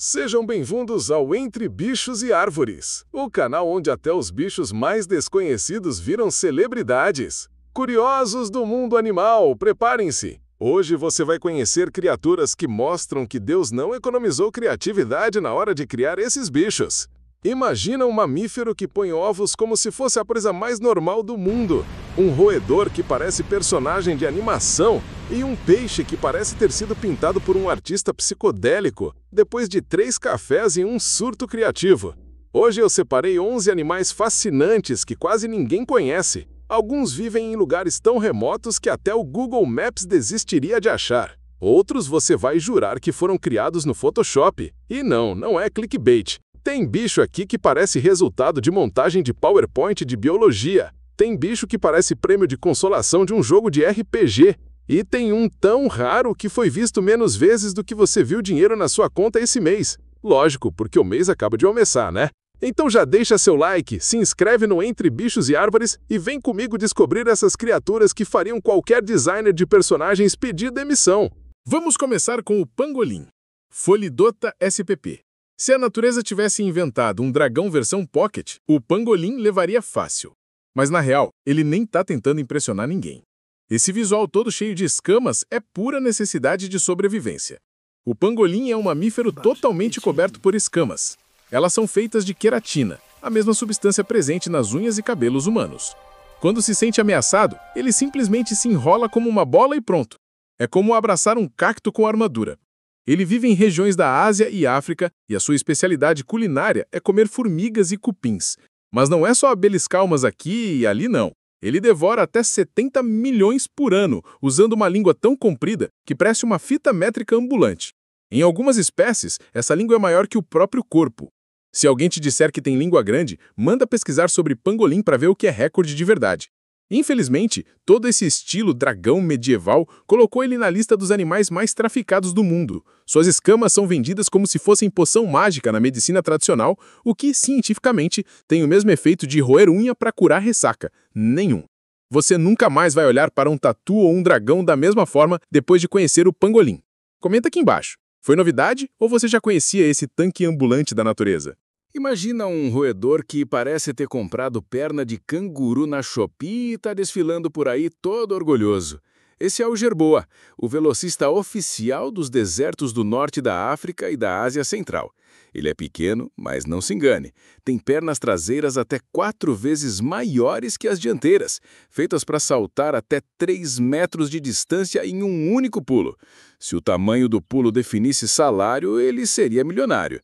Sejam bem-vindos ao Entre Bichos e Árvores, o canal onde até os bichos mais desconhecidos viram celebridades. Curiosos do mundo animal, preparem-se! Hoje você vai conhecer criaturas que mostram que Deus não economizou criatividade na hora de criar esses bichos. Imagina um mamífero que põe ovos como se fosse a presa mais normal do mundo, um roedor que parece personagem de animação e um peixe que parece ter sido pintado por um artista psicodélico depois de 3 cafés e um surto criativo. Hoje eu separei 11 animais fascinantes que quase ninguém conhece. Alguns vivem em lugares tão remotos que até o Google Maps desistiria de achar. Outros você vai jurar que foram criados no Photoshop. E não é clickbait. Tem bicho aqui que parece resultado de montagem de PowerPoint de biologia. Tem bicho que parece prêmio de consolação de um jogo de RPG. E tem um tão raro que foi visto menos vezes do que você viu dinheiro na sua conta esse mês. Lógico, porque o mês acaba de começar, né? Então já deixa seu like, se inscreve no Entre Bichos e Árvores e vem comigo descobrir essas criaturas que fariam qualquer designer de personagens pedir demissão. Vamos começar com o pangolim, Pholidota spp. Se a natureza tivesse inventado um dragão versão pocket, o pangolim levaria fácil. Mas na real, ele nem tá tentando impressionar ninguém. Esse visual todo cheio de escamas é pura necessidade de sobrevivência. O pangolim é um mamífero totalmente coberto por escamas. Elas são feitas de queratina, a mesma substância presente nas unhas e cabelos humanos. Quando se sente ameaçado, ele simplesmente se enrola como uma bola e pronto. É como abraçar um cacto com armadura. Ele vive em regiões da Ásia e África e a sua especialidade culinária é comer formigas e cupins. Mas não é só beliscar umas aqui e ali, não. Ele devora até 70 milhões por ano, usando uma língua tão comprida que parece uma fita métrica ambulante. Em algumas espécies, essa língua é maior que o próprio corpo. Se alguém te disser que tem língua grande, manda pesquisar sobre pangolim para ver o que é recorde de verdade. Infelizmente, todo esse estilo dragão medieval colocou ele na lista dos animais mais traficados do mundo. Suas escamas são vendidas como se fossem poção mágica na medicina tradicional, o que, cientificamente, tem o mesmo efeito de roer unha para curar ressaca. Nenhum. Você nunca mais vai olhar para um tatu ou um dragão da mesma forma depois de conhecer o pangolim. Comenta aqui embaixo. Foi novidade ou você já conhecia esse tanque ambulante da natureza? Imagina um roedor que parece ter comprado perna de canguru na Shopee e está desfilando por aí todo orgulhoso. Esse é o jerboa, o velocista oficial dos desertos do norte da África e da Ásia Central. Ele é pequeno, mas não se engane. Tem pernas traseiras até 4 vezes maiores que as dianteiras, feitas para saltar até 3 metros de distância em um único pulo. Se o tamanho do pulo definisse salário, ele seria milionário.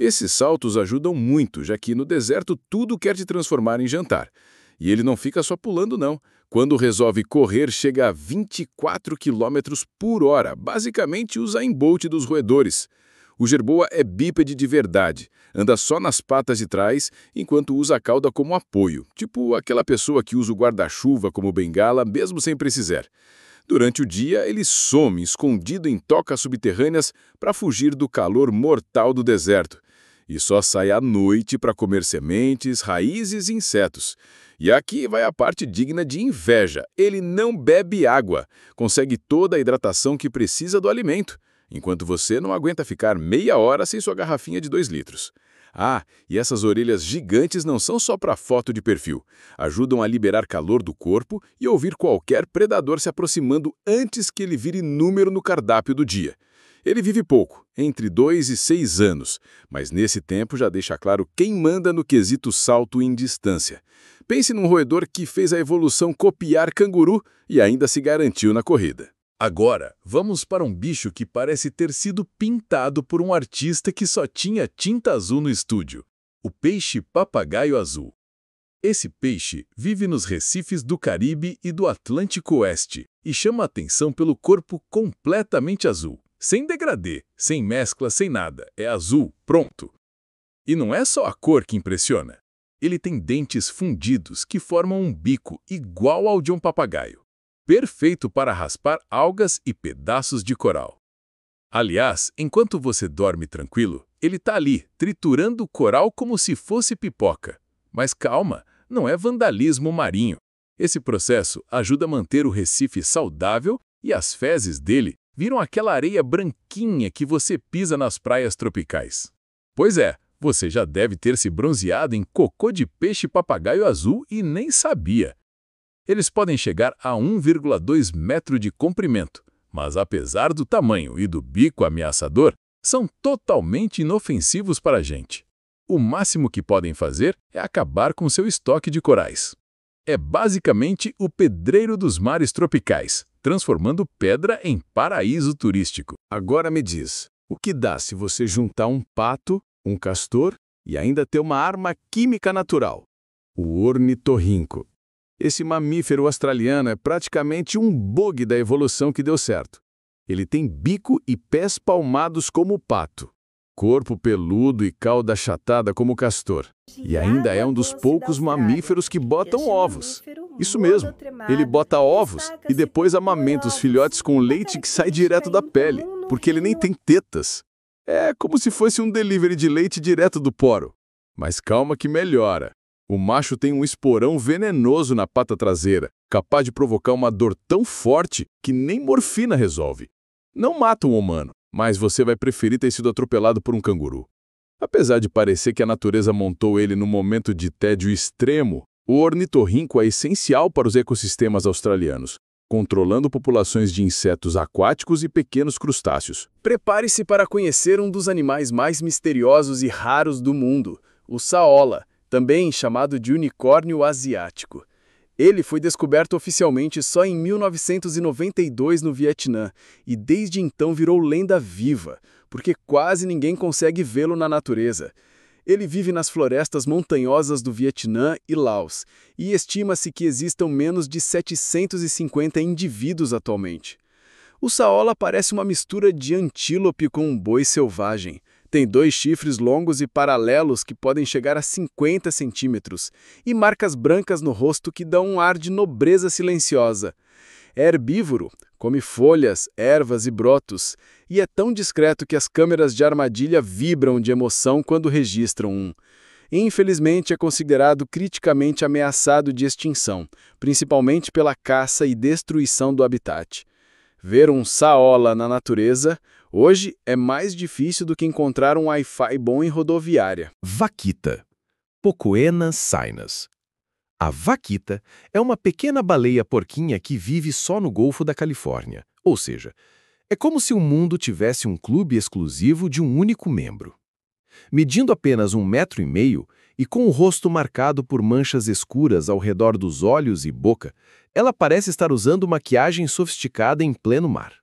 Esses saltos ajudam muito, já que no deserto tudo quer te transformar em jantar. E ele não fica só pulando, não. Quando resolve correr, chega a 24 km por hora, basicamente o Usain Bolt dos roedores. O jerboa é bípede de verdade, anda só nas patas de trás, enquanto usa a cauda como apoio, tipo aquela pessoa que usa o guarda-chuva como bengala, mesmo sem precisar. Durante o dia, ele some escondido em tocas subterrâneas para fugir do calor mortal do deserto. E só sai à noite para comer sementes, raízes e insetos. E aqui vai a parte digna de inveja. Ele não bebe água, consegue toda a hidratação que precisa do alimento, enquanto você não aguenta ficar meia hora sem sua garrafinha de 2 litros. Ah, e essas orelhas gigantes não são só para foto de perfil. Ajudam a liberar calor do corpo e ouvir qualquer predador se aproximando antes que ele vire número no cardápio do dia. Ele vive pouco, entre 2 e 6 anos, mas nesse tempo já deixa claro quem manda no quesito salto em distância. Pense num roedor que fez a evolução copiar canguru e ainda se garantiu na corrida. Agora, vamos para um bicho que parece ter sido pintado por um artista que só tinha tinta azul no estúdio. O peixe papagaio azul. Esse peixe vive nos recifes do Caribe e do Atlântico Oeste e chama a atenção pelo corpo completamente azul. Sem degradê, sem mescla, sem nada. É azul, pronto. E não é só a cor que impressiona. Ele tem dentes fundidos que formam um bico igual ao de um papagaio. Perfeito para raspar algas e pedaços de coral. Aliás, enquanto você dorme tranquilo, ele está ali, triturando o coral como se fosse pipoca. Mas calma, não é vandalismo marinho. Esse processo ajuda a manter o recife saudável e as fezes dele viram aquela areia branquinha que você pisa nas praias tropicais. Pois é, você já deve ter se bronzeado em cocô de peixe papagaio azul e nem sabia. Eles podem chegar a 1,2 metro de comprimento, mas apesar do tamanho e do bico ameaçador, são totalmente inofensivos para a gente. O máximo que podem fazer é acabar com seu estoque de corais. É basicamente o pedreiro dos mares tropicais, transformando pedra em paraíso turístico. Agora me diz, o que dá se você juntar um pato, um castor e ainda ter uma arma química natural? O ornitorrinco. Esse mamífero australiano é praticamente um bug da evolução que deu certo. Ele tem bico e pés palmados como o pato, corpo peludo e cauda achatada como o castor. E ainda é um dos poucos mamíferos que botam ovos. Isso mesmo, ele bota ovos e depois amamenta os filhotes com leite que sai direto da pele, porque ele nem tem tetas. É como se fosse um delivery de leite direto do poro. Mas calma que melhora. O macho tem um esporão venenoso na pata traseira, capaz de provocar uma dor tão forte que nem morfina resolve. Não mata um humano, mas você vai preferir ter sido atropelado por um canguru. Apesar de parecer que a natureza montou ele num momento de tédio extremo, o ornitorrinco é essencial para os ecossistemas australianos, controlando populações de insetos aquáticos e pequenos crustáceos. Prepare-se para conhecer um dos animais mais misteriosos e raros do mundo, o saola, também chamado de unicórnio asiático. Ele foi descoberto oficialmente só em 1992 no Vietnã e desde então virou lenda viva, porque quase ninguém consegue vê-lo na natureza. Ele vive nas florestas montanhosas do Vietnã e Laos, e estima-se que existam menos de 750 indivíduos atualmente. O saola parece uma mistura de antílope com um boi selvagem. Tem 2 chifres longos e paralelos que podem chegar a 50 centímetros e marcas brancas no rosto que dão um ar de nobreza silenciosa. É herbívoro, come folhas, ervas e brotos, e é tão discreto que as câmeras de armadilha vibram de emoção quando registram um. Infelizmente, é considerado criticamente ameaçado de extinção, principalmente pela caça e destruição do habitat. Ver um saola na natureza, hoje, é mais difícil do que encontrar um Wi-Fi bom em rodoviária. Vaquita, Pocoena sinus. A vaquita é uma pequena baleia porquinha que vive só no Golfo da Califórnia, ou seja, é como se o mundo tivesse um clube exclusivo de um único membro. Medindo apenas 1,5 metros e com o rosto marcado por manchas escuras ao redor dos olhos e boca, ela parece estar usando maquiagem sofisticada em pleno mar.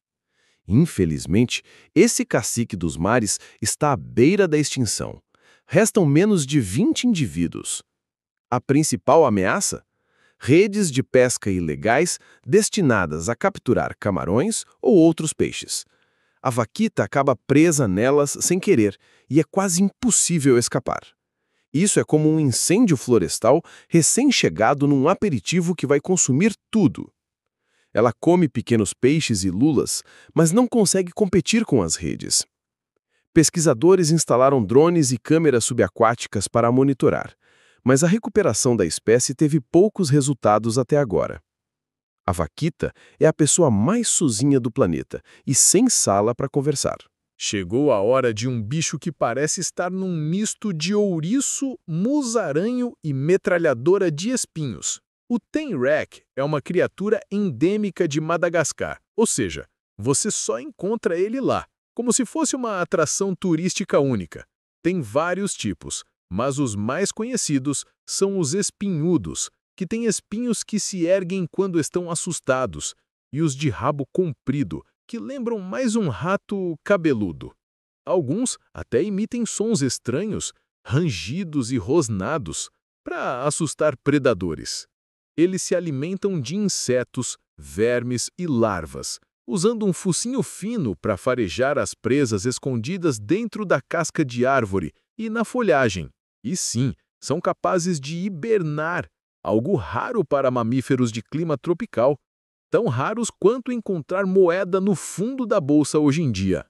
Infelizmente, esse cacique dos mares está à beira da extinção. Restam menos de 20 indivíduos. A principal ameaça? Redes de pesca ilegais destinadas a capturar camarões ou outros peixes. A vaquita acaba presa nelas sem querer e é quase impossível escapar. Isso é como um incêndio florestal recém-chegado num aperitivo que vai consumir tudo. Ela come pequenos peixes e lulas, mas não consegue competir com as redes. Pesquisadores instalaram drones e câmeras subaquáticas para a monitorar, mas a recuperação da espécie teve poucos resultados até agora. A vaquita é a pessoa mais sozinha do planeta e sem sala para conversar. Chegou a hora de um bicho que parece estar num misto de ouriço, musaranho e metralhadora de espinhos. O tenrec é uma criatura endêmica de Madagascar, ou seja, você só encontra ele lá, como se fosse uma atração turística única. Tem vários tipos, mas os mais conhecidos são os espinhudos, que têm espinhos que se erguem quando estão assustados, e os de rabo comprido, que lembram mais um rato cabeludo. Alguns até emitem sons estranhos, rangidos e rosnados, para assustar predadores. Eles se alimentam de insetos, vermes e larvas, usando um focinho fino para farejar as presas escondidas dentro da casca de árvore e na folhagem. E sim, são capazes de hibernar, algo raro para mamíferos de clima tropical, tão raros quanto encontrar moeda no fundo da bolsa hoje em dia.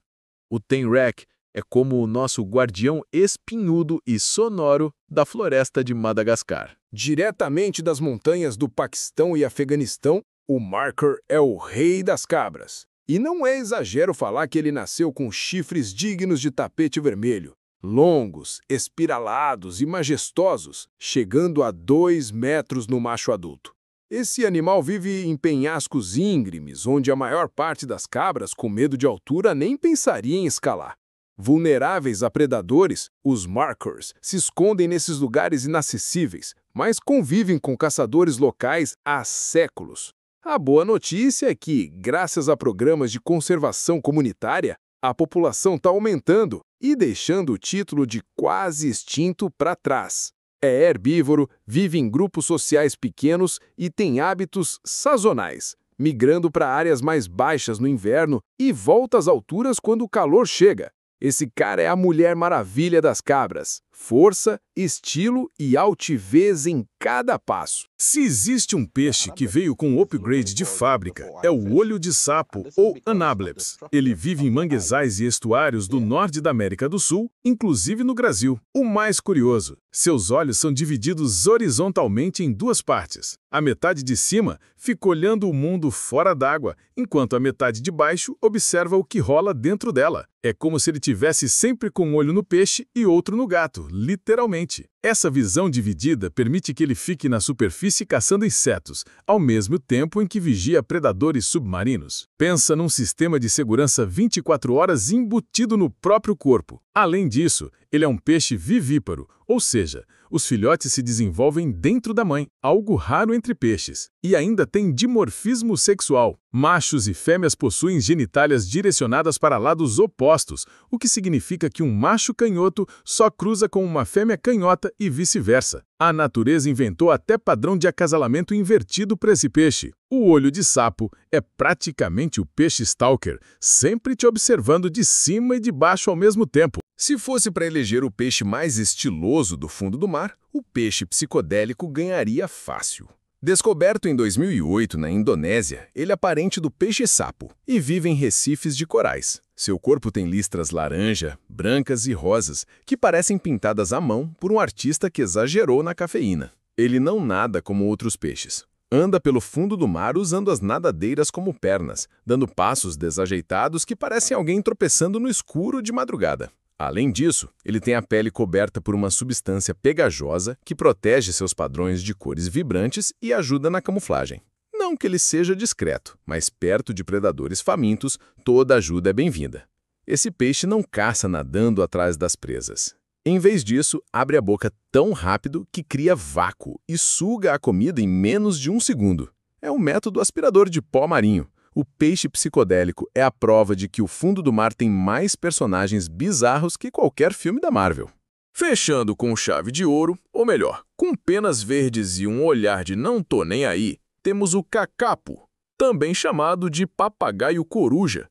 O tenrec é como o nosso guardião espinhudo e sonoro da floresta de Madagascar. Diretamente das montanhas do Paquistão e Afeganistão, o markhor é o rei das cabras. E não é exagero falar que ele nasceu com chifres dignos de tapete vermelho, longos, espiralados e majestosos, chegando a 2 metros no macho adulto. Esse animal vive em penhascos íngremes, onde a maior parte das cabras, com medo de altura, nem pensaria em escalar. Vulneráveis a predadores, os markers se escondem nesses lugares inacessíveis, mas convivem com caçadores locais há séculos. A boa notícia é que, graças a programas de conservação comunitária, a população está aumentando e deixando o título de quase extinto para trás. É herbívoro, vive em grupos sociais pequenos e tem hábitos sazonais, migrando para áreas mais baixas no inverno e volta às alturas quando o calor chega. Esse cara é a Mulher Maravilha das cabras. Força, estilo e altivez em cada passo. Se existe um peixe que veio com upgrade de fábrica, é o olho de sapo, ou Anableps. Ele vive em manguezais e estuários do norte da América do Sul, inclusive no Brasil. O mais curioso, seus olhos são divididos horizontalmente em 2 partes. A metade de cima fica olhando o mundo fora d'água, enquanto a metade de baixo observa o que rola dentro dela. É como se ele tivesse sempre com um olho no peixe e outro no gato, literalmente. Essa visão dividida permite que ele fique na superfície caçando insetos, ao mesmo tempo em que vigia predadores submarinos. Pensa num sistema de segurança 24 horas embutido no próprio corpo. Além disso, ele é um peixe vivíparo, ou seja, os filhotes se desenvolvem dentro da mãe, algo raro entre peixes. E ainda tem dimorfismo sexual. Machos e fêmeas possuem genitálias direcionadas para lados opostos, o que significa que um macho canhoto só cruza com uma fêmea canhota e vice-versa. A natureza inventou até padrão de acasalamento invertido para esse peixe. O olho de sapo é praticamente o peixe stalker, sempre te observando de cima e de baixo ao mesmo tempo. Se fosse para eleger o peixe mais estiloso do fundo do mar, o peixe psicodélico ganharia fácil. Descoberto em 2008 na Indonésia, ele é parente do peixe-sapo e vive em recifes de corais. Seu corpo tem listras laranja, brancas e rosas, que parecem pintadas à mão por um artista que exagerou na cafeína. Ele não nada como outros peixes. Anda pelo fundo do mar usando as nadadeiras como pernas, dando passos desajeitados que parecem alguém tropeçando no escuro de madrugada. Além disso, ele tem a pele coberta por uma substância pegajosa que protege seus padrões de cores vibrantes e ajuda na camuflagem. Não que ele seja discreto, mas perto de predadores famintos, toda ajuda é bem-vinda. Esse peixe não caça nadando atrás das presas. Em vez disso, abre a boca tão rápido que cria vácuo e suga a comida em menos de 1 segundo. É um método aspirador de pó marinho. O peixe psicodélico é a prova de que o fundo do mar tem mais personagens bizarros que qualquer filme da Marvel. Fechando com chave de ouro, ou melhor, com penas verdes e um olhar de não tô nem aí, temos o kakapo, também chamado de papagaio coruja.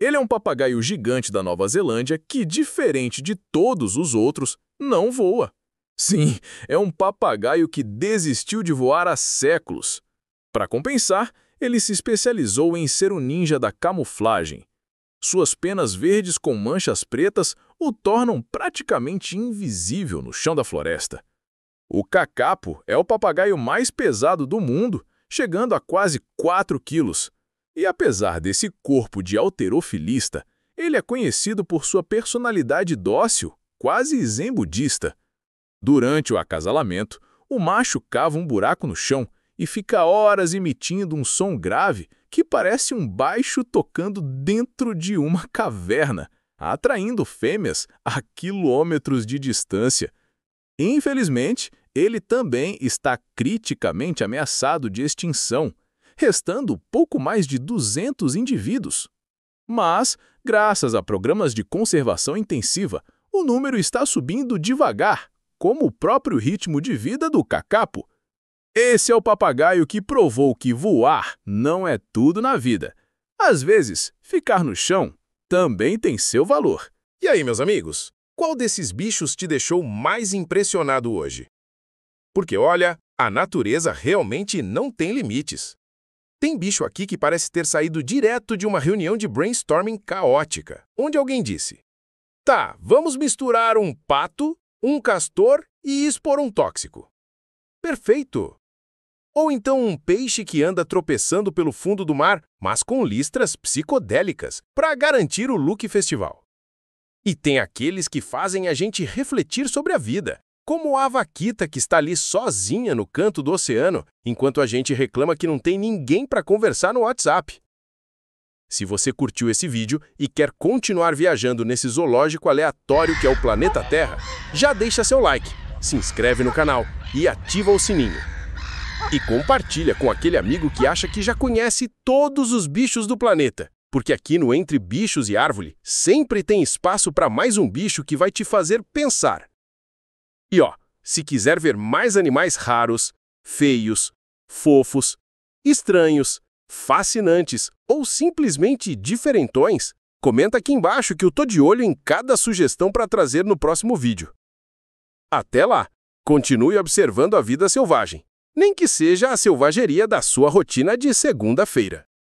Ele é um papagaio gigante da Nova Zelândia que, diferente de todos os outros, não voa. Sim, é um papagaio que desistiu de voar há séculos. Para compensar, ele se especializou em ser o ninja da camuflagem. Suas penas verdes com manchas pretas o tornam praticamente invisível no chão da floresta. O kakapo é o papagaio mais pesado do mundo, chegando a quase 4 quilos. E apesar desse corpo de halterofilista, ele é conhecido por sua personalidade dócil, quase zen budista. Durante o acasalamento, o macho cava um buraco no chão e fica horas emitindo um som grave que parece um baixo tocando dentro de uma caverna, atraindo fêmeas a quilômetros de distância. Infelizmente, ele também está criticamente ameaçado de extinção, restando pouco mais de 200 indivíduos. Mas, graças a programas de conservação intensiva, o número está subindo devagar, como o próprio ritmo de vida do kakapo. Esse é o papagaio que provou que voar não é tudo na vida. Às vezes, ficar no chão também tem seu valor. E aí, meus amigos? Qual desses bichos te deixou mais impressionado hoje? Porque, olha, a natureza realmente não tem limites. Tem bicho aqui que parece ter saído direto de uma reunião de brainstorming caótica, onde alguém disse: tá, vamos misturar um pato, um castor e expor um tóxico. Perfeito! Ou então um peixe que anda tropeçando pelo fundo do mar, mas com listras psicodélicas, para garantir o look festival. E tem aqueles que fazem a gente refletir sobre a vida, como a vaquita que está ali sozinha no canto do oceano, enquanto a gente reclama que não tem ninguém para conversar no WhatsApp. Se você curtiu esse vídeo e quer continuar viajando nesse zoológico aleatório que é o planeta Terra, já deixa seu like, se inscreve no canal e ativa o sininho. E compartilha com aquele amigo que acha que já conhece todos os bichos do planeta, porque aqui no Entre Bichos e Árvore sempre tem espaço para mais um bicho que vai te fazer pensar. E se quiser ver mais animais raros, feios, fofos, estranhos, fascinantes ou simplesmente diferentões, comenta aqui embaixo que eu tô de olho em cada sugestão para trazer no próximo vídeo. Até lá, continue observando a vida selvagem, nem que seja a selvageria da sua rotina de segunda-feira.